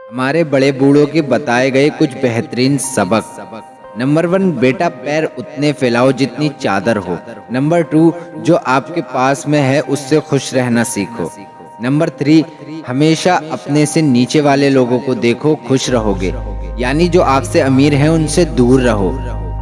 हमारे बड़े बूढ़ों के बताए गए कुछ बेहतरीन सबक। नंबर 1, बेटा पैर उतने फैलाओ जितनी चादर हो। नंबर 2, जो आपके पास में है उससे खुश रहना सीखो। नंबर 3, हमेशा अपने से नीचे वाले लोगों को देखो, खुश रहोगे, यानी जो आपसे अमीर हैं उनसे दूर रहो।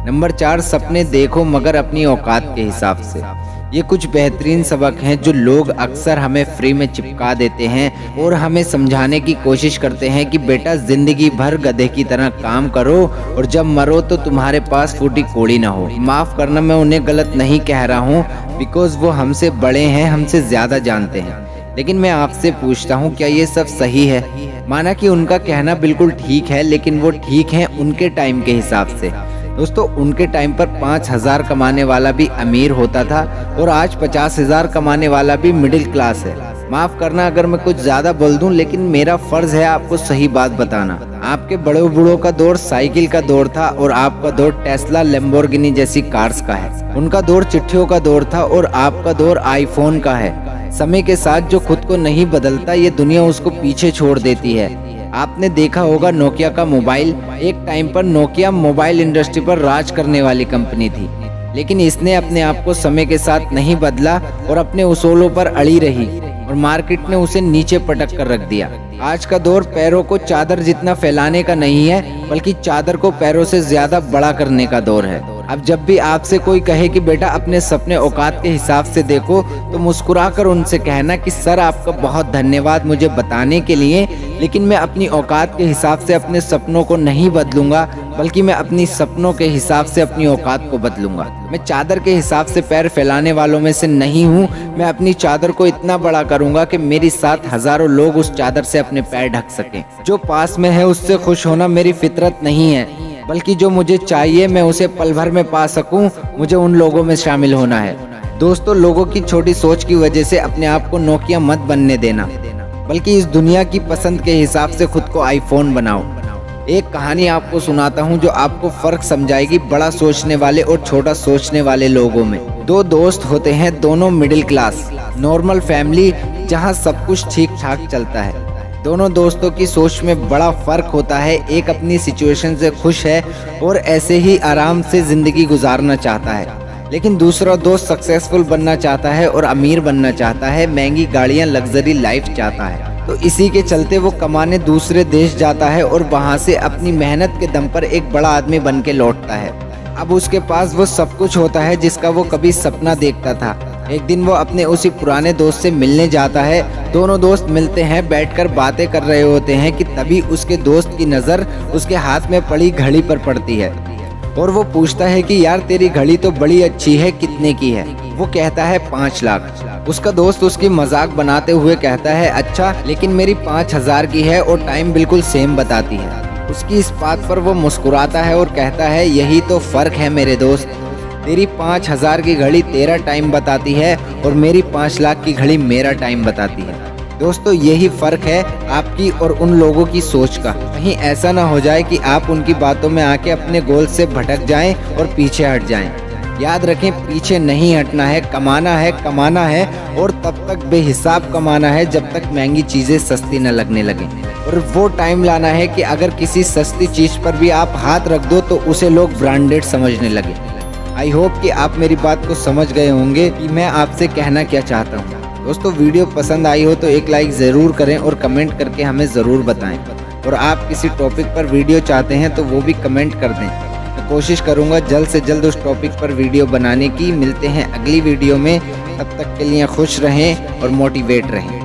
नंबर 4, सपने देखो मगर अपनी औकात के हिसाब से। ये कुछ बेहतरीन सबक हैं जो लोग अक्सर हमें फ्री में चिपका देते हैं और हमें समझाने की कोशिश करते हैं कि बेटा जिंदगी भर गधे की तरह काम करो और जब मरो तो तुम्हारे पास फूटी कोड़ी ना हो। माफ़ करना, मैं उन्हें गलत नहीं कह रहा हूँ, बिकॉज वो हमसे बड़े हैं, हमसे ज़्यादा जानते हैं। लेकिन मैं आपसे पूछता हूँ, क्या ये सब सही है? माना कि उनका कहना बिल्कुल ठीक है, लेकिन वो ठीक है उनके टाइम के हिसाब से। दोस्तों, उनके टाइम पर 5,000 कमाने वाला भी अमीर होता था और आज 50,000 कमाने वाला भी मिडिल क्लास है। माफ़ करना अगर मैं कुछ ज़्यादा बोल दूं, लेकिन मेरा फ़र्ज़ है आपको सही बात बताना। आपके बड़े बूढ़ों का दौर साइकिल का दौर था और आपका दौर टेस्ला, लैम्बोर्गिनी जैसी कार्स का है। उनका दौर चिट्ठियों का दौर था और आपका दौर आईफोन का है। समय के साथ जो खुद को नहीं बदलता, ये दुनिया उसको पीछे छोड़ देती है। आपने देखा होगा नोकिया का मोबाइल, एक टाइम पर नोकिया मोबाइल इंडस्ट्री पर राज करने वाली कंपनी थी, लेकिन इसने अपने आप को समय के साथ नहीं बदला और अपने उसूलों पर अड़ी रही और मार्केट ने उसे नीचे पटक कर रख दिया। आज का दौर पैरों को चादर जितना फैलाने का नहीं है, बल्कि चादर को पैरों से ज्यादा बड़ा करने का दौर है। अब जब भी आपसे कोई कहे कि बेटा अपने सपने औकात के हिसाब से देखो, तो मुस्कुराकर उनसे कहना कि सर आपका बहुत धन्यवाद मुझे बताने के लिए, लेकिन मैं अपनी औकात के हिसाब से अपने सपनों को नहीं बदलूंगा, बल्कि मैं अपनी सपनों के हिसाब से अपनी औकात को बदलूंगा। मैं चादर के हिसाब से पैर फैलाने वालों में से नहीं हूँ। मैं अपनी चादर को इतना बड़ा करूंगा कि मेरी साथ हजारों लोग उस चादर से अपने पैर ढक सकें। जो पास में है उससे खुश होना मेरी फितरत नहीं है, बल्कि जो मुझे चाहिए मैं उसे पल भर में पा सकूं, मुझे उन लोगों में शामिल होना है। दोस्तों, लोगों की छोटी सोच की वजह से अपने आप को नोकिया मत बनने देना, बल्कि इस दुनिया की पसंद के हिसाब से खुद को आईफोन बनाओ। एक कहानी आपको सुनाता हूँ जो आपको फर्क समझाएगी बड़ा सोचने वाले और छोटा सोचने वाले लोगों में। दो दोस्त होते हैं, दोनों मिडिल क्लास, नॉर्मल फैमिली जहाँ सब कुछ ठीक ठाक चलता है। दोनों दोस्तों की सोच में बड़ा फर्क होता है। एक अपनी सिचुएशन से खुश है और ऐसे ही आराम से जिंदगी गुजारना चाहता है, लेकिन दूसरा दोस्त सक्सेसफुल बनना चाहता है और अमीर बनना चाहता है, महंगी गाड़ियां, लग्जरी लाइफ चाहता है। तो इसी के चलते वो कमाने दूसरे देश जाता है और वहां से अपनी मेहनत के दम पर एक बड़ा आदमी बन के लौटता है। अब उसके पास वो सब कुछ होता है जिसका वो कभी सपना देखता था। एक दिन वो अपने उसी पुराने दोस्त से मिलने जाता है। दोनों दोस्त मिलते हैं, बैठकर बातें कर रहे होते हैं कि तभी उसके दोस्त की नज़र उसके हाथ में पड़ी घड़ी पर पड़ती है और वो पूछता है कि यार तेरी घड़ी तो बड़ी अच्छी है, कितने की है? वो कहता है 5 लाख। उसका दोस्त उसकी मजाक बनाते हुए कहता है अच्छा, लेकिन मेरी 5,000 की है और टाइम बिल्कुल सेम बताती है। उसकी इस बात पर वो मुस्कुराता है और कहता है यही तो फ़र्क है मेरे दोस्त, तेरी 5,000 की घड़ी तेरा टाइम बताती है और मेरी 5 लाख की घड़ी मेरा टाइम बताती है। दोस्तों, यही फ़र्क है आपकी और उन लोगों की सोच का। कहीं ऐसा ना हो जाए कि आप उनकी बातों में आके अपने गोल से भटक जाएं और पीछे हट जाएं। याद रखें, पीछे नहीं हटना है, कमाना है और तब तक बेहिसाब कमाना है जब तक महंगी चीज़ें सस्ती न लगने लगें। और वो टाइम लाना है कि अगर किसी सस्ती चीज़ पर भी आप हाथ रख दो तो उसे लोग ब्रांडेड समझने लगे। आई होप कि आप मेरी बात को समझ गए होंगे कि मैं आपसे कहना क्या चाहता हूँ। दोस्तों, वीडियो पसंद आई हो तो एक लाइक ज़रूर करें और कमेंट करके हमें ज़रूर बताएं। और आप किसी टॉपिक पर वीडियो चाहते हैं तो वो भी कमेंट कर दें। मैं कोशिश करूँगा जल्द से जल्द उस टॉपिक पर वीडियो बनाने की। मिलते हैं अगली वीडियो में, तब तक के लिए खुश रहें और मोटिवेट रहें।